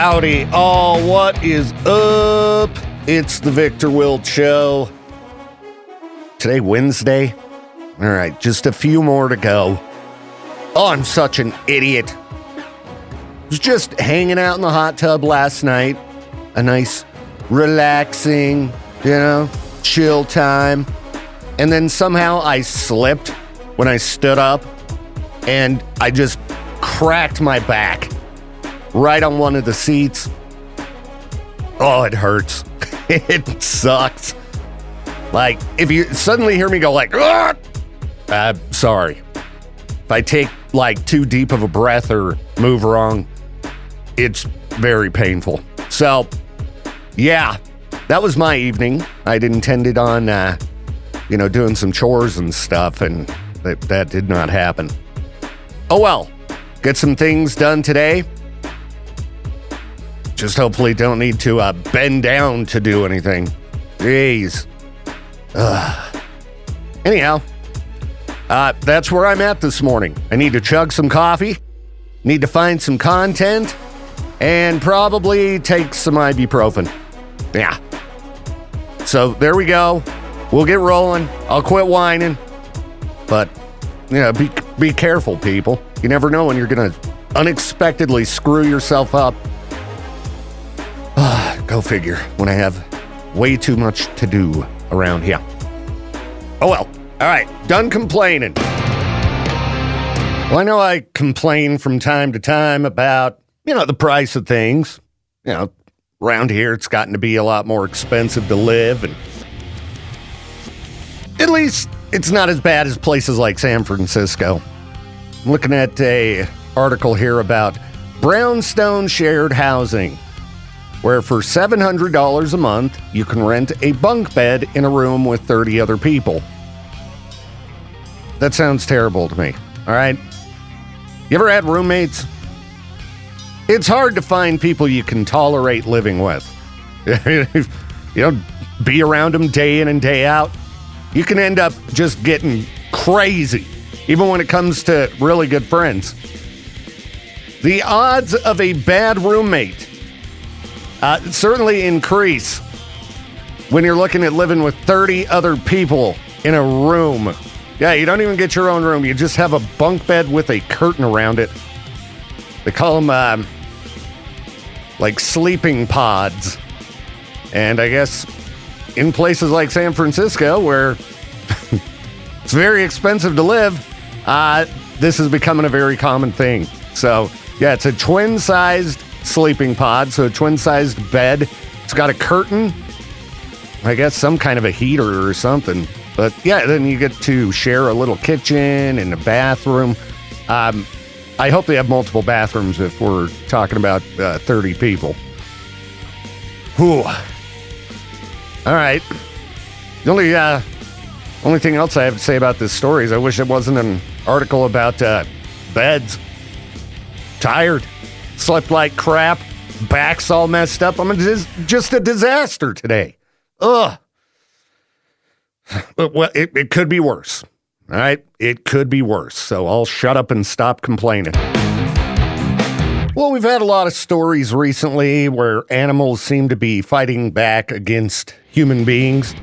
Howdy all, what is up? It's the Viktor Wilt Show. Today, Wednesday. All right, just a few more to go. Oh, I'm such an idiot. Was just hanging out in the hot tub last night. A nice, relaxing, chill time. And then somehow I slipped when I stood up and I just cracked my back right on one of the seats. Oh, it hurts. It sucks. Like, if you suddenly hear me go like, sorry. If I take like too deep of a breath or move wrong, it's very painful. So, yeah, that was my evening. I'd intended on, doing some chores and stuff, and that did not happen. Oh well, get some things done today. Just hopefully don't need to bend down to do anything. Jeez. Anyhow, that's where I'm at this morning. I need to chug some coffee, need to find some content, and probably take some ibuprofen. Yeah. So there we go. We'll get rolling. I'll quit whining. But, be careful, people. You never know when you're going to unexpectedly screw yourself up. Go figure, when I have way too much to do around here. Oh well. All right, done complaining. Well, I know I complain from time to time about, the price of things. Around here it's gotten to be a lot more expensive to live, and at least it's not as bad as places like San Francisco. I'm looking at an article here about brownstone shared housing, where for $700 a month, you can rent a bunk bed in a room with 30 other people. That sounds terrible to me, all right? You ever had roommates? It's hard to find people you can tolerate living with. Be around them day in and day out. You can end up just getting crazy, even when it comes to really good friends. The odds of a bad roommate certainly increase when you're looking at living with 30 other people in a room. Yeah, you don't even get your own room. You just have a bunk bed with a curtain around it. They call them, like sleeping pods. And I guess in places like San Francisco, where it's very expensive to live, this is becoming a very common thing. So, yeah, it's a twin-sized sleeping pod, so a twin-sized bed. It's got a curtain, I guess some kind of a heater or something. But yeah, then you get to share a little kitchen and a bathroom. I hope they have multiple bathrooms if we're talking about 30 people. Whew. All right. The only thing else I have to say about this story is I wish it wasn't an article about beds. Tired. Slept like crap. Back's all messed up. I'm just a disaster today. Ugh. Well, it could be worse. All right? It could be worse. So I'll shut up and stop complaining. Well, we've had a lot of stories recently where animals seem to be fighting back against human beings.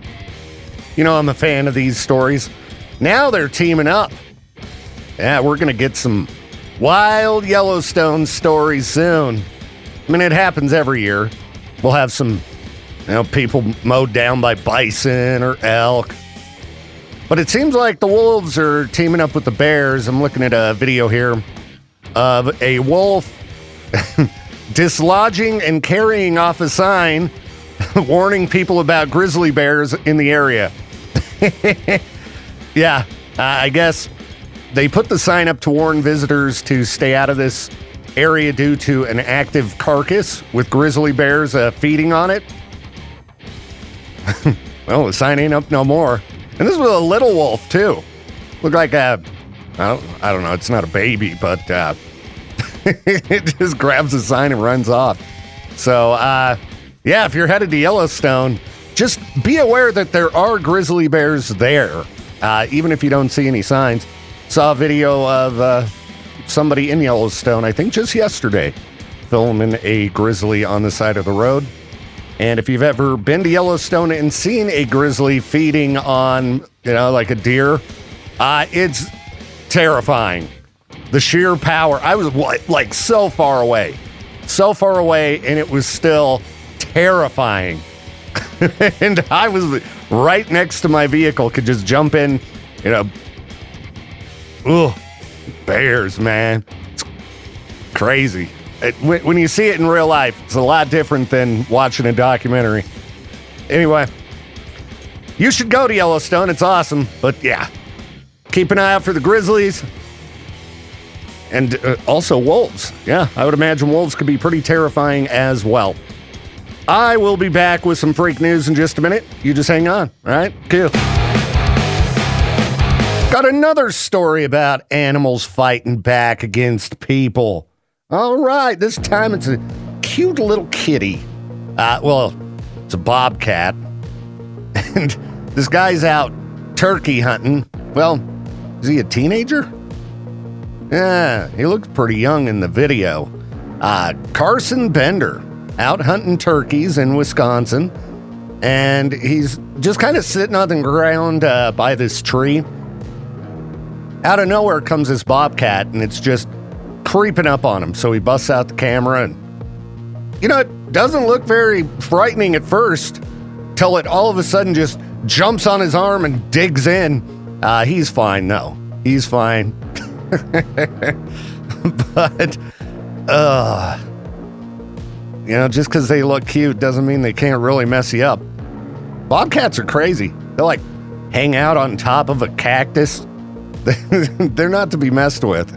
I'm a fan of these stories. Now they're teaming up. Yeah, we're going to get some wild Yellowstone stories soon. I mean, it happens every year. We'll have some, people mowed down by bison or elk. But it seems like the wolves are teaming up with the bears. I'm looking at a video here of a wolf dislodging and carrying off a sign warning people about grizzly bears in the area. Yeah, I guess they put the sign up to warn visitors to stay out of this area due to an active carcass with grizzly bears feeding on it. Well, the sign ain't up no more. And this was a little wolf, too. Looked like I don't know, it's not a baby, but it just grabs the sign and runs off. So, yeah, if you're headed to Yellowstone, just be aware that there are grizzly bears there, even if you don't see any signs. Saw a video of somebody in Yellowstone, I think just yesterday, filming a grizzly on the side of the road. And if you've ever been to Yellowstone and seen a grizzly feeding on, like a deer, it's terrifying. The sheer power. I was like so far away, and it was still terrifying. And I was right next to my vehicle, could just jump in, bears, man. It's crazy. When you see it in real life, it's a lot different than watching a documentary. Anyway, you should go to Yellowstone. It's awesome. But yeah, keep an eye out for the grizzlies. And also wolves. Yeah, I would imagine wolves could be pretty terrifying as well. I will be back with some freak news in just a minute. You just hang on, all right? Cool. Got another story about animals fighting back against people. All right, this time it's a cute little kitty. It's a bobcat. And this guy's out turkey hunting. Well, is he a teenager? Yeah, he looks pretty young in the video. Carson Bender, out hunting turkeys in Wisconsin. And he's just kind of sitting on the ground by this tree. Out of nowhere comes this bobcat, and it's just creeping up on him. So he busts out the camera, and it doesn't look very frightening at first, till it all of a sudden just jumps on his arm and digs in. He's fine. No, he's fine. But just because they look cute doesn't mean they can't really mess you up. Bobcats are crazy. They'll like hang out on top of a cactus. They're not to be messed with.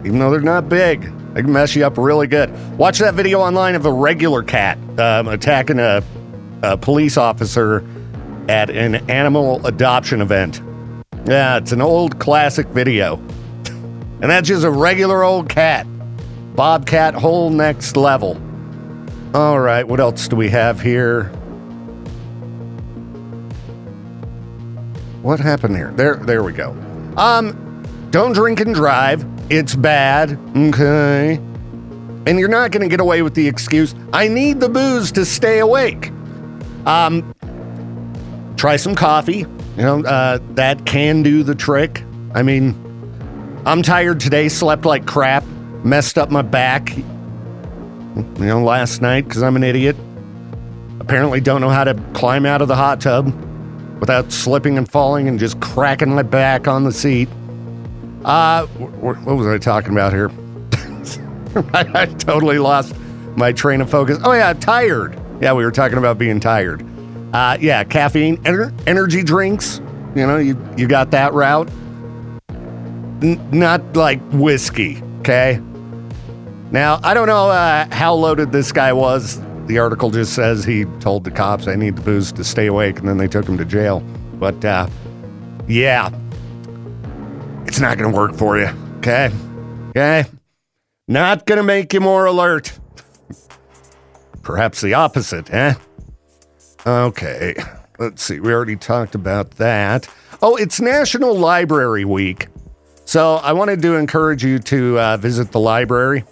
Even though they're not big, they can mess you up really good. Watch that video online of a regular cat attacking a police officer at an animal adoption event. Yeah, it's an old classic video. And that's just a regular old cat. Bobcat, whole next level. All right, what else do we have here? What happened here? There we go. Don't drink and drive. It's bad. Okay. And you're not going to get away with the excuse, I need the booze to stay awake. Try some coffee. That can do the trick. I mean, I'm tired today, slept like crap, messed up my back, last night because I'm an idiot. Apparently don't know how to climb out of the hot tub without slipping and falling and just cracking my back on the seat. What was I talking about here? I totally lost my train of focus. Oh yeah, tired. Yeah, we were talking about being tired. Caffeine, energy drinks. You got that route. Not like whiskey, okay? Now, I don't know how loaded this guy was. The article just says he told the cops, I need the booze to stay awake, and then they took him to jail. But, it's not going to work for you, okay? Okay? Not going to make you more alert. Perhaps the opposite, eh? Okay, let's see. We already talked about that. Oh, it's National Library Week. So I wanted to encourage you to visit the library.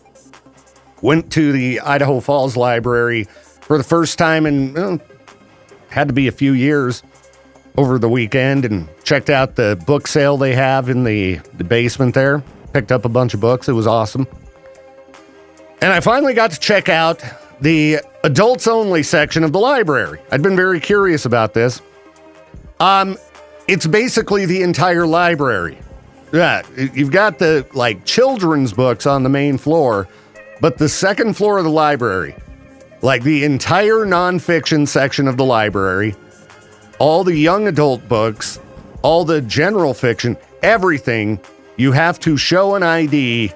Went to the Idaho Falls Library for the first time in, had to be a few years, over the weekend, and checked out the book sale they have in the basement there. Picked up a bunch of books. It was awesome. And I finally got to check out the adults only section of the library. I'd been very curious about this. It's basically the entire library. Yeah, you've got the children's books on the main floor, but the second floor of the library, the entire nonfiction section of the library, all the young adult books, all the general fiction, everything, you have to show an ID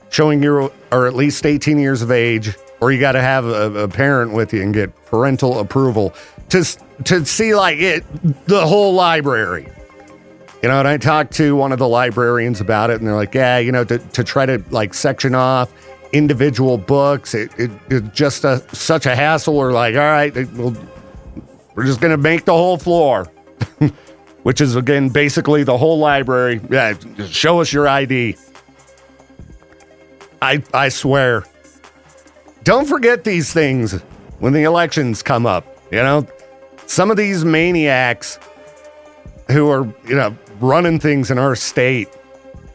showing you are at least 18 years of age, or you got to have a parent with you and get parental approval to see the whole library. And I talked to one of the librarians about it, and they're like, yeah, to try to section off individual books, it's just such a hassle. We're like, all right, we're just going to make the whole floor, which is, again, basically the whole library. Yeah, just show us your ID. I swear. Don't forget these things when the elections come up. You know, some of these maniacs who are, running things in our state,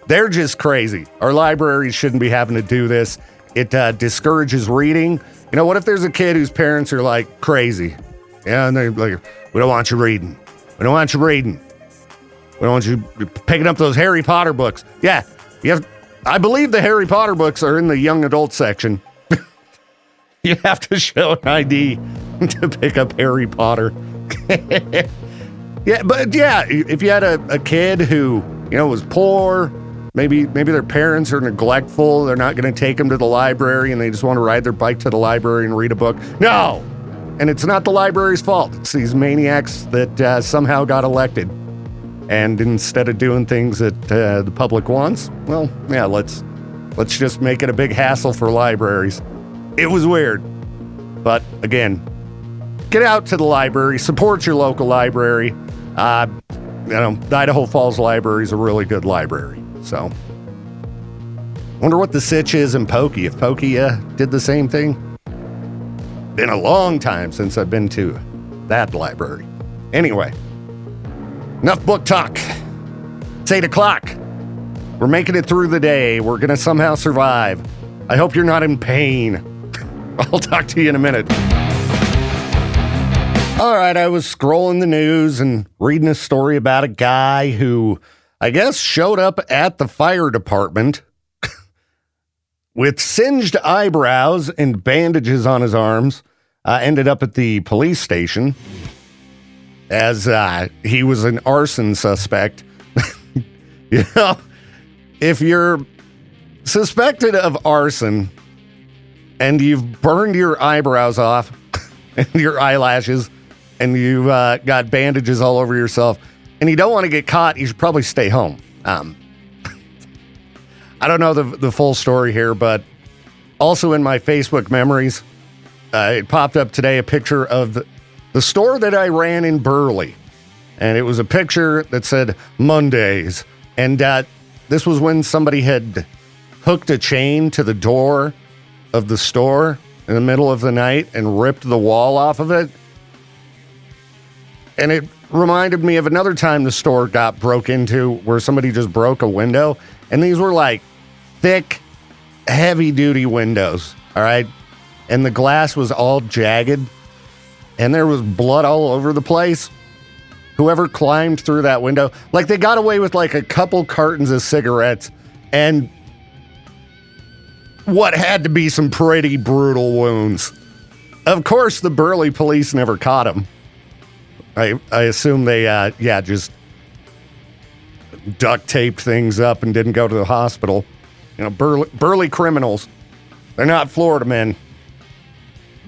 they're just crazy. Our libraries shouldn't be having to do this. It discourages reading. What if there's a kid whose parents are like crazy? Yeah, and they're like, we don't want you reading. We don't want you reading. We don't want you picking up those Harry Potter books. Yeah, I believe the Harry Potter books are in the young adult section. You have to show an ID to pick up Harry Potter. Yeah, but yeah, if you had a kid who, was poor, maybe their parents are neglectful, they're not going to take them to the library and they just want to ride their bike to the library and read a book. No! And it's not the library's fault. It's these maniacs that somehow got elected. And instead of doing things that the public wants, well, yeah, let's just make it a big hassle for libraries. It was weird. But again, get out to the library, support your local library. The Idaho Falls Library is a really good library. So, wonder what the sitch is in Pokey. If Pokey did the same thing. Been a long time since I've been to that library. Anyway, enough book talk. It's 8 o'clock. We're making it through the day. We're going to somehow survive. I hope you're not in pain. I'll talk to you in a minute. All right, I was scrolling the news and reading a story about a guy who, I guess, showed up at the fire department with singed eyebrows and bandages on his arms, ended up at the police station as he was an arson suspect. If you're suspected of arson and you've burned your eyebrows off and your eyelashes and you've got bandages all over yourself and you don't want to get caught, you should probably stay home. I don't know the full story here, but also in my Facebook memories, it popped up today a picture of the store that I ran in Burley. And it was a picture that said Mondays. And this was when somebody had hooked a chain to the door of the store in the middle of the night and ripped the wall off of it. And it reminded me of another time the store got broke into where somebody just broke a window. And these were like thick, heavy-duty windows, all right? And the glass was all jagged, and there was blood all over the place. Whoever climbed through that window, like they got away with like a couple cartons of cigarettes and what had to be some pretty brutal wounds. Of course, the Burley police never caught him. I assume they, just duct taped things up and didn't go to the hospital. Burley criminals, they're not Florida men.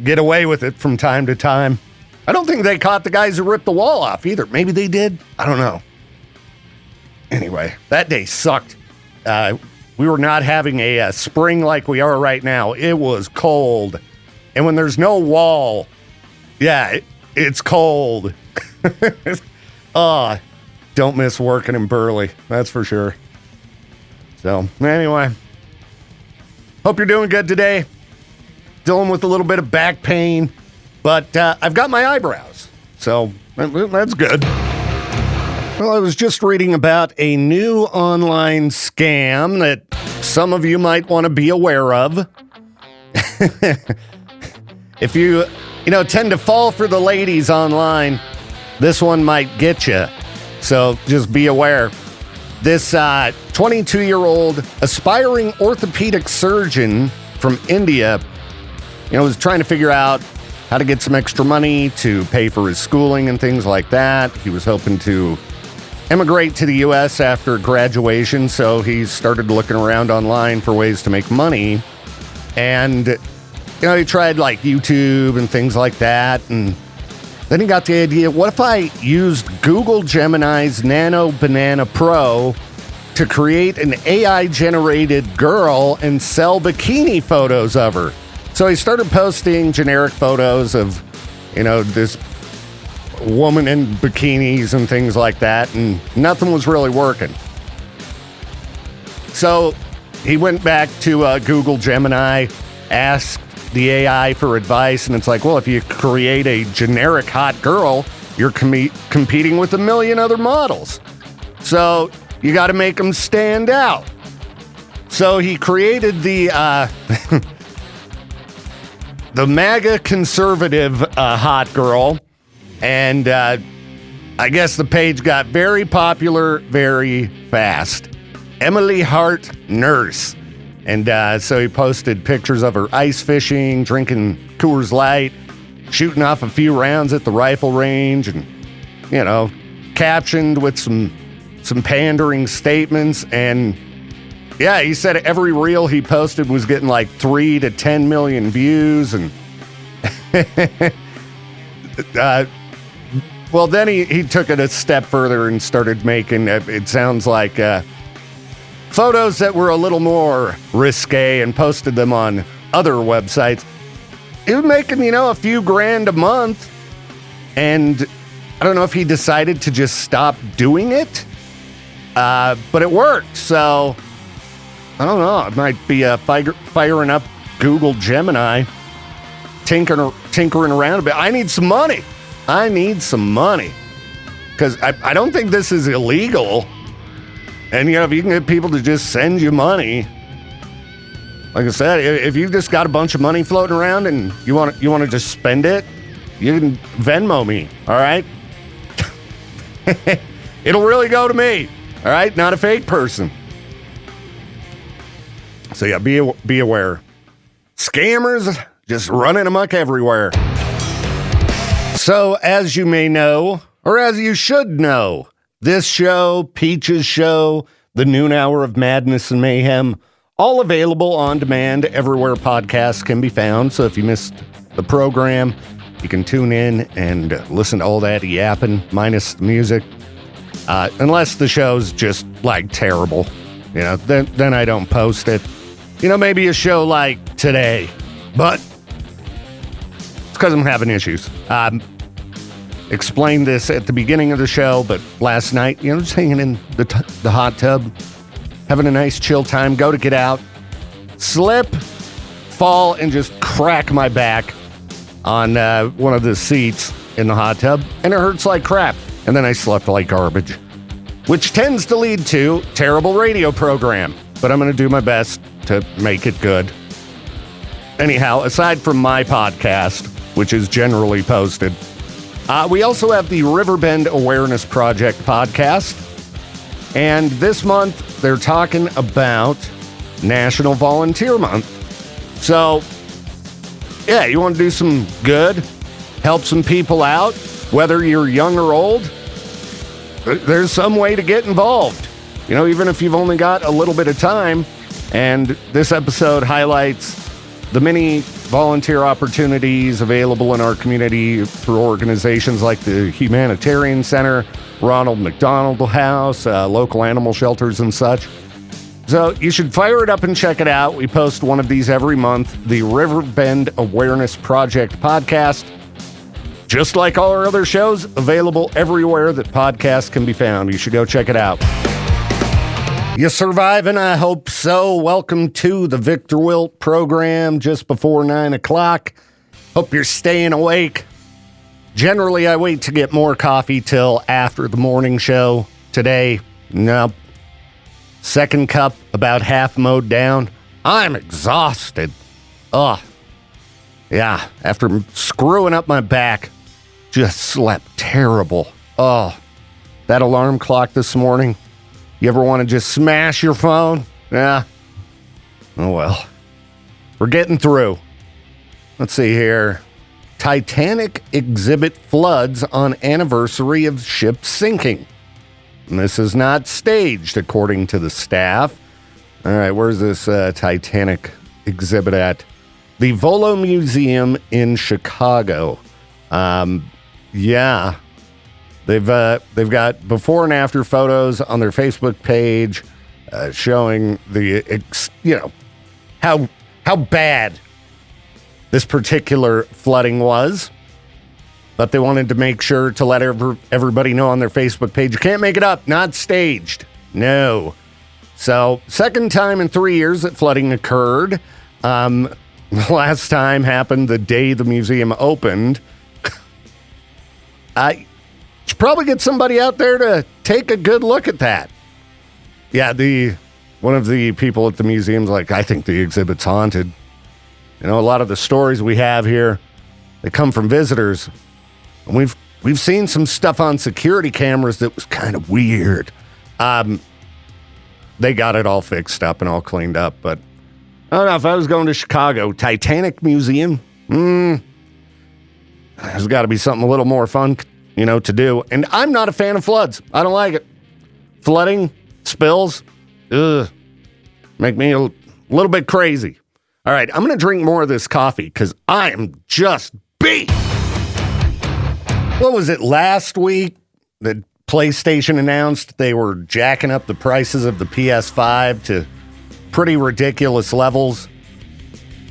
Get away with it from time to time. I don't think they caught the guys who ripped the wall off either. Maybe they did. I don't know. Anyway, that day sucked. We were not having a spring like we are right now. It was cold. And when there's no wall, it's cold. Don't miss working in Burley. That's for sure. So, anyway. Hope you're doing good today. Dealing with a little bit of back pain. But I've got my eyebrows. So, that's good. Well, I was just reading about a new online scam that some of you might want to be aware of. If you tend to fall for the ladies online, this one might get you. So just be aware. This 22-year-old aspiring orthopedic surgeon from India, was trying to figure out how to get some extra money to pay for his schooling and things like that. He was hoping to emigrate to the U.S. after graduation, so he started looking around online for ways to make money. And, he tried like YouTube and things like that, and then he got the idea, what if I used Google Gemini's Nano Banana Pro to create an AI-generated girl and sell bikini photos of her? So he started posting generic photos of, this woman in bikinis and things like that, and nothing was really working. So he went back to Google Gemini, asked the AI for advice, and it's like, well, if you create a generic hot girl, you're competing with a million other models. So you got to make them stand out. So he created the the MAGA conservative hot girl, and I guess the page got very popular very fast. Emily Hart Nurse. And so he posted pictures of her ice fishing, drinking Coors Light, shooting off a few rounds at the rifle range, and, captioned with some pandering statements. And yeah, he said every reel he posted was getting like 3 to 10 million views. And well, then he took it a step further and started making, it sounds like, photos that were a little more risque and posted them on other websites. He was making, a few grand a month. And I don't know if he decided to just stop doing it, but it worked. So I don't know. It might be firing up Google Gemini, tinkering around a bit. I need some money. Because I don't think this is illegal. And, if you can get people to just send you money, like I said, if you've just got a bunch of money floating around and you want to just spend it, you can Venmo me, all right? It'll really go to me, all right? Not a fake person. So, yeah, be aware. Scammers just running amok everywhere. So, as you may know, or as you should know, this show, Peach's show, the noon hour of madness and mayhem, all available on demand everywhere podcasts can be found. So if you missed the program, you can tune in and listen to all that yapping, minus the music. Unless the show's just, terrible. Then I don't post it. Maybe a show like today. But it's because I'm having issues. Explained this at the beginning of the show, but last night, just hanging in the hot tub, having a nice chill time, go to get out, slip, fall, and just crack my back on one of the seats in the hot tub, and it hurts like crap. And then I slept like garbage, which tends to lead to terrible radio program, but I'm going to do my best to make it good. Anyhow, aside from my podcast, which is generally posted, we also have the Riverbend Awareness Project podcast. And this month, they're talking about National Volunteer Month. So, yeah, you want to do some good, help some people out, whether you're young or old, there's some way to get involved. Even if you've only got a little bit of time. And this episode highlights the many volunteer opportunities available in our community through organizations like the Humanitarian Center, Ronald McDonald House, local animal shelters and such. So you should fire it up and check it out. We post one of these every month, the Riverbend Awareness Project podcast. Just like all our other shows, available everywhere that podcasts can be found. You should go check it out. You surviving? I hope so. Welcome to the Viktor Wilt program just before 9 o'clock. Hope you're staying awake. Generally, I wait to get more coffee till after the morning show. Today, nope. Second cup, about half mowed down. I'm exhausted. Oh, yeah, after screwing up my back, just slept terrible. Oh, that alarm clock this morning. You ever want to just smash your phone? Yeah. Oh, well. We're getting through. Let's see here. Titanic exhibit floods on anniversary of ship sinking. And this is not staged, according to the staff. All right, where's this Titanic exhibit at? The Volo Museum in Chicago. Yeah. They've got before and after photos on their Facebook page showing how bad this particular flooding was. But they wanted to make sure to let everybody know on their Facebook page, you can't make it up, not staged. No. So, second time in 3 years that flooding occurred. The last time happened the day the museum opened. I should probably get somebody out there to take a good look at that. Yeah, one of the people at the museum's like, I think the exhibit's haunted. You know, a lot of the stories we have here, they come from visitors. And we've seen some stuff on security cameras that was kind of weird. They got it all fixed up and all cleaned up, but I don't know, if I was going to Chicago, Titanic Museum, there's got to be something a little more fun, to do. And I'm not a fan of floods. I don't like it. Flooding, spills, make me a little bit crazy. All right, I'm going to drink more of this coffee because I am just beat. What was it, last week that PlayStation announced they were jacking up the prices of the PS5 to pretty ridiculous levels?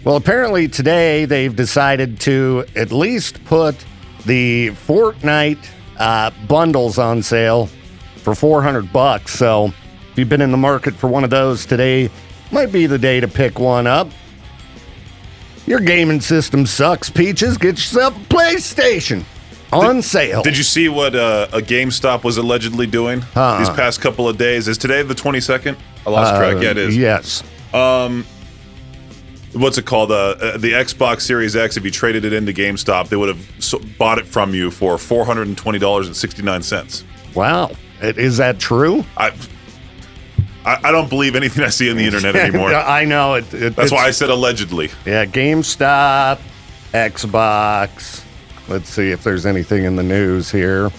Well, apparently today they've decided to at least put the Fortnite bundles on sale for $400. So if you've been in the market for one of those, today might be the day to pick one up. Your gaming system sucks, Peaches. Get yourself a PlayStation on sale. Did you see what a GameStop was allegedly doing these past couple of days? Is today the 22nd? I lost track. Yeah, it is. Yes. What's it called? The Xbox Series X, if you traded it into GameStop, they would have bought it from you for $420.69. Wow. Is that true? I don't believe anything I see on the internet anymore. I know. That's why I said allegedly. Yeah, GameStop, Xbox. Let's see if there's anything in the news here.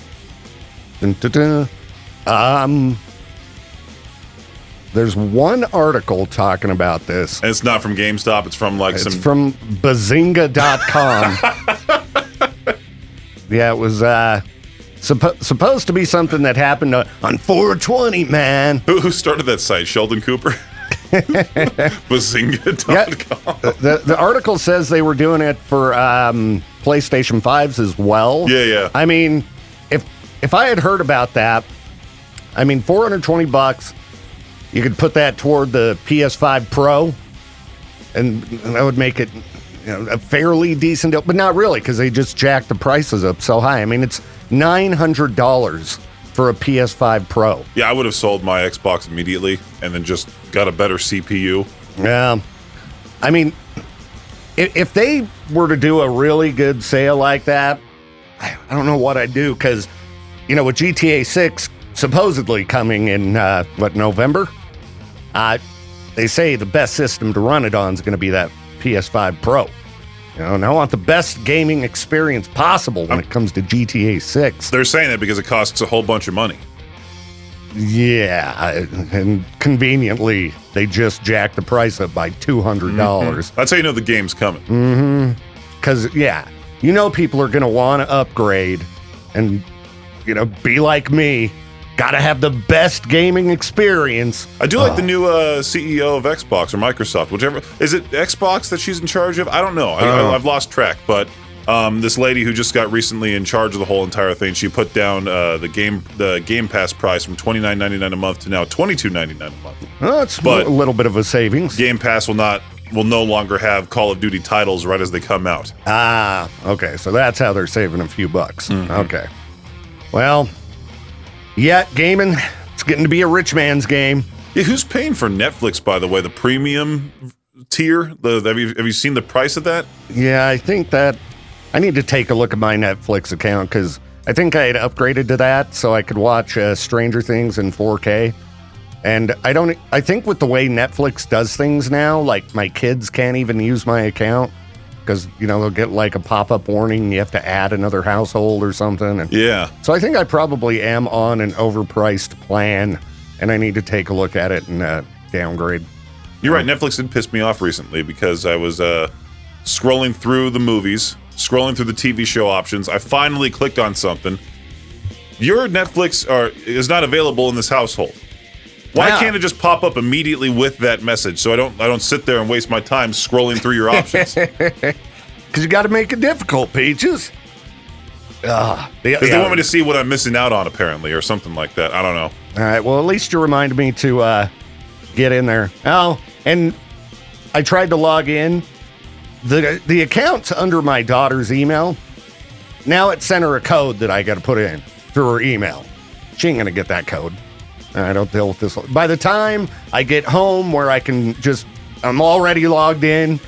There's one article talking about this. And it's not from GameStop. It's from It's from bazinga.com. Yeah, it was supposed to be something that happened on 420, man. Who started that site? Sheldon Cooper? Bazinga.com. Yeah, the article says they were doing it for PlayStation 5s as well. Yeah. I mean, if I had heard about that, $420, you could put that toward the PS5 Pro, and that would make it a fairly decent deal, but not really, because they just jacked the prices up so high. I mean, it's $900 for a PS5 Pro. Yeah, I would have sold my Xbox immediately and then just got a better CPU. Yeah. I mean, if they were to do a really good sale like that, I don't know what I'd do, because, with GTA 6 supposedly coming in, November? They say the best system to run it on is going to be that PS5 Pro. And I want the best gaming experience possible when it comes to GTA 6. They're saying that because it costs a whole bunch of money. Yeah, and conveniently, they just jacked the price up by $200. That's how you know the game's coming. Because, people are going to want to upgrade and, be like me. Gotta have the best gaming experience. I do like the new CEO of Xbox or Microsoft, whichever. Is it Xbox that she's in charge of? I don't know. I've lost track. But this lady who just got recently in charge of the whole entire thing, she put down the Game Pass price from $29.99 a month to now $22.99 a month. Well, that's a little bit of a savings. Game Pass will no longer have Call of Duty titles right as they come out. Okay. So that's how they're saving a few bucks. Okay. Well, yeah, gaming, it's getting to be a rich man's game. Yeah, who's paying for Netflix, by the way? The premium tier? Have you seen the price of that? Yeah, I think that I need to take a look at my Netflix account, because I think I had upgraded to that so I could watch Stranger Things in 4K. And I think with the way Netflix does things now, like my kids can't even use my account, because, they'll get like a pop-up warning, you have to add another household or something. And yeah. So I think I probably am on an overpriced plan, and I need to take a look at it and downgrade. You're right. Netflix did piss me off recently because I was scrolling through the movies, scrolling through the TV show options. I finally clicked on something. Your Netflix is not available in this household. Why can't it just pop up immediately with that message so I don't sit there and waste my time scrolling through your options? Because you got to make it difficult, Peaches. Because they want me to see what I'm missing out on, apparently, or something like that. I don't know. All right, well, at least you reminded me to get in there. Oh, and I tried to log in. The account's under my daughter's email. Now it sent her a code that I got to put in through her email. She ain't going to get that code. I don't deal with this. By the time I get home where I'm already logged in,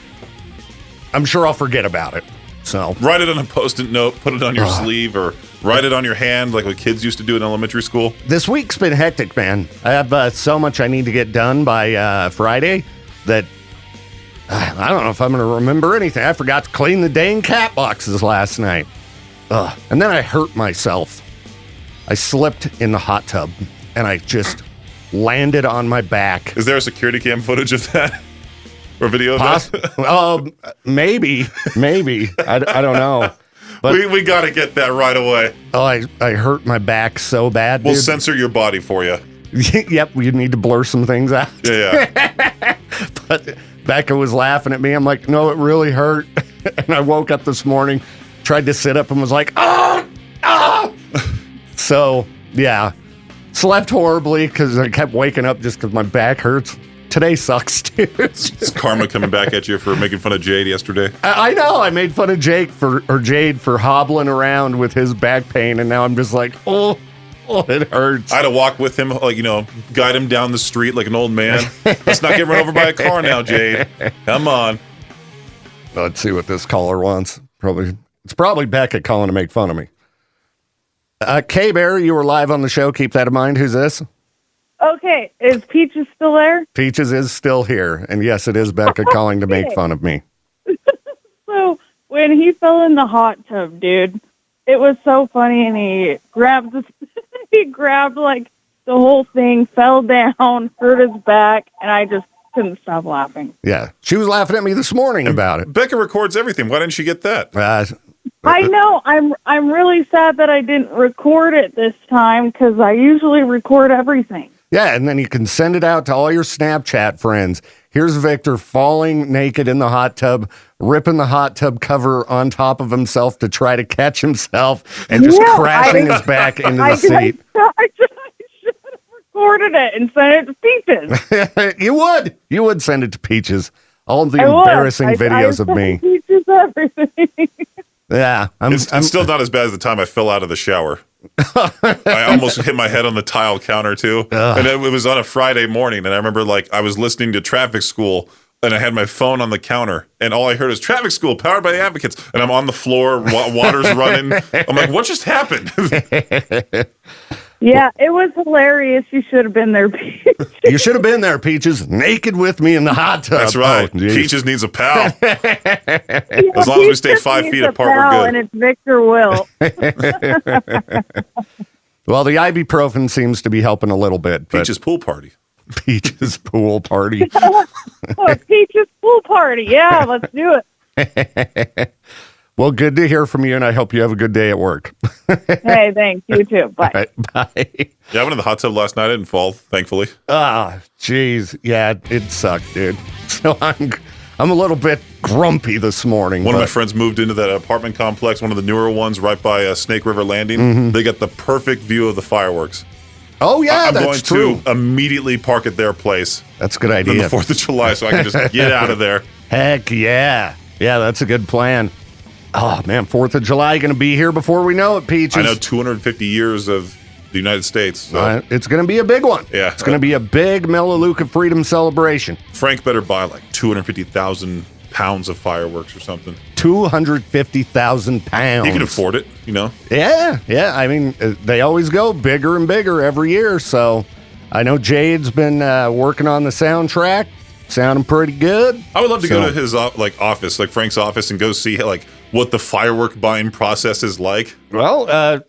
I'm sure I'll forget about it. So write it on a Post-it note, put it on your sleeve, or write it on your hand like what kids used to do in elementary school. This week's been hectic, man. I have so much I need to get done by Friday that I don't know if I'm going to remember anything. I forgot to clean the dang cat boxes last night. And then I hurt myself. I slipped in the hot tub, and I just landed on my back. Is there a security cam footage of that? Or video of that? Maybe. I don't know. But we got to get that right away. Oh, I hurt my back so bad, We'll dude. censor your body for you. Yep, we need to blur some things out. Yeah. But Becca was laughing at me. I'm like, no, it really hurt. And I woke up this morning, tried to sit up, and was like, oh! So, yeah. Slept horribly because I kept waking up just because my back hurts. Today sucks, dude. It's karma coming back at you for making fun of Jade yesterday. I know. I made fun of Jade for hobbling around with his back pain, and now I'm just like, oh, it hurts. I had to walk with him, guide him down the street like an old man. Let's not get run over by a car now, Jade. Come on. Let's see what this caller wants. It's probably Becca calling to make fun of me. K-Bear, you were live on the show. Keep that in mind. Who's this? Okay, is Peaches still there? Peaches is still here. And yes, it is Becca calling to make fun of me. So, when he fell in the hot tub, dude, it was so funny, and he grabbed like the whole thing, fell down, hurt his back, and I just couldn't stop laughing. Yeah, she was laughing at me this morning about it. Becca records everything. Why didn't she get that? I know. I'm really sad that I didn't record it this time because I usually record everything. Yeah, and then you can send it out to all your Snapchat friends. Here's Victor falling naked in the hot tub, ripping the hot tub cover on top of himself to try to catch himself, and just crashing his back into the seat. I should have recorded it and sent it to Peaches. You would send it to Peaches. All the embarrassing videos of me. Peaches everything. Yeah. It's still not as bad as the time I fell out of the shower. I almost hit my head on the tile counter, too. And it was on a Friday morning, and I remember, I was listening to Traffic School, and I had my phone on the counter, and all I heard is Traffic School, powered by the Advocates. And I'm on the floor, water's running. I'm like, what just happened? Yeah, it was hilarious. You should have been there, Peaches. You should have been there, Peaches, naked with me in the hot tub. That's right. Oh, Peaches needs a pal. Yeah, As long as we stay 5 feet apart, we're good. And it's Viktor Wilt. Well, the ibuprofen seems to be helping a little bit. Peaches pool party. Peaches pool party. Peaches pool party. Yeah, let's do it. Well, good to hear from you, and I hope you have a good day at work. Hey, thanks. You too. Bye. All right, bye. Yeah, I went in the hot tub last night. I didn't fall, thankfully. Jeez. Yeah, it sucked, dude. So I'm a little bit grumpy this morning. One of my friends moved into that apartment complex, one of the newer ones right by Snake River Landing. Mm-hmm. They got the perfect view of the fireworks. Oh, yeah, I'm going to immediately park at their place. That's a good idea. On the 4th of July, so I can just get out of there. Heck yeah. Yeah, that's a good plan. Oh, man, 4th of July going to be here before we know it, Peaches. I know 250 years of the United States. So. It's going to be a big one. Yeah. It's going to be a big Melaleuca freedom celebration. Frank better buy 250,000 pounds of fireworks or something. 250,000 pounds. He can afford it, Yeah. I mean, they always go bigger and bigger every year. So I know Jade's been working on the soundtrack. Sounding pretty good. I would love to go to his office, Frank's office, and go see what the firework buying process is like. Well,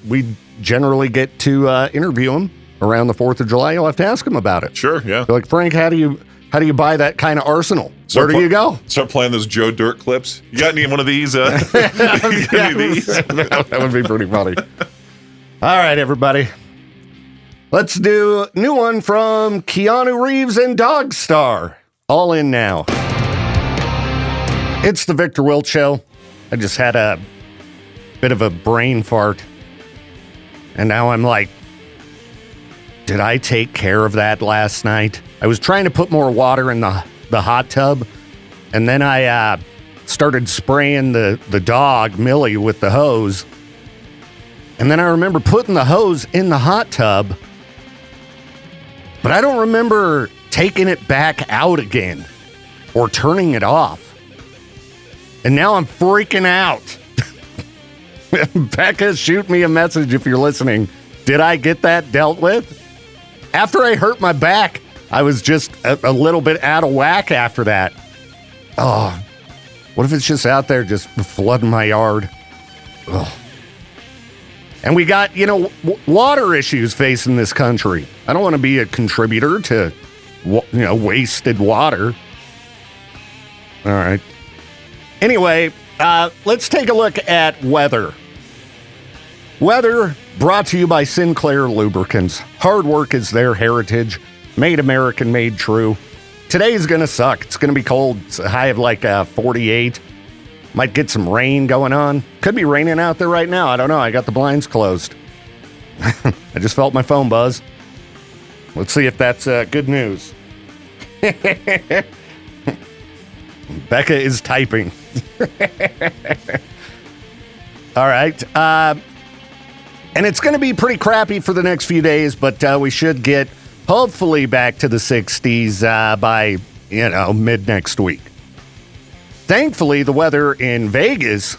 we generally get to interview him around the 4th of July. You'll have to ask him about it. Sure, yeah. Like, Frank, how do you buy that kind of arsenal? Where do you go? Start playing those Joe Dirt clips. You got any one of these? You got any of these? That would be pretty funny. All right, everybody. Let's do a new one from Keanu Reeves and Dog Star. All in now. It's the Viktor Wilt Show. I just had a bit of a brain fart. And now I'm like, did I take care of that last night? I was trying to put more water in the hot tub, and then I started spraying the dog, Millie, with the hose. And then I remember putting the hose in the hot tub, but I don't remember taking it back out again or turning it off. And now I'm freaking out. Becca, shoot me a message if you're listening. Did I get that dealt with? After I hurt my back, I was just a little bit out of whack after that. Oh, what if it's just out there just flooding my yard? Oh. And we got, water issues facing this country. I don't want to be a contributor to, wasted water. All right. Anyway, let's take a look at weather. Weather brought to you by Sinclair Lubricants. Hard work is their heritage. Made American, made true. Today's going to suck. It's going to be cold. It's a high of like 48. Might get some rain going on. Could be raining out there right now. I don't know. I got the blinds closed. I just felt my phone buzz. Let's see if that's good news. Becca is typing. All right. And it's going to be pretty crappy for the next few days, but we should get hopefully back to the 60s by, mid next week. Thankfully, the weather in Vegas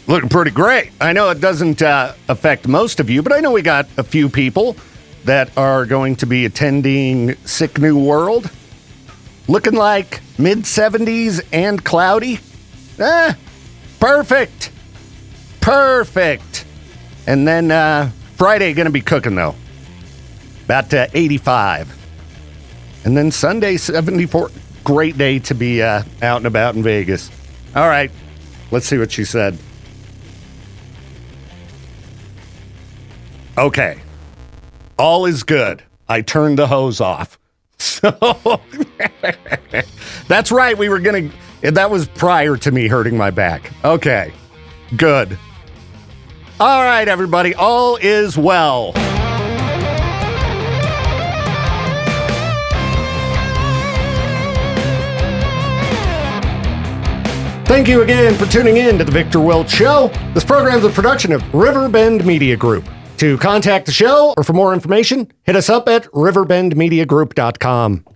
looking pretty great. I know it doesn't affect most of you, but I know we got a few people that are going to be attending Sick New World. Looking like mid-70s and cloudy. Perfect. Perfect. And then Friday going to be cooking, though. About 85. And then Sunday, 74. Great day to be out and about in Vegas. All right. Let's see what she said. Okay. All is good. I turned the hose off. So that's right. We were going to, that was prior to me hurting my back. Okay. Good. All right, everybody. All is well. Thank you again for tuning in to the Viktor Wilt Show. This program is a production of Riverbend Media Group. To contact the show or for more information, hit us up at riverbendmediagroup.com.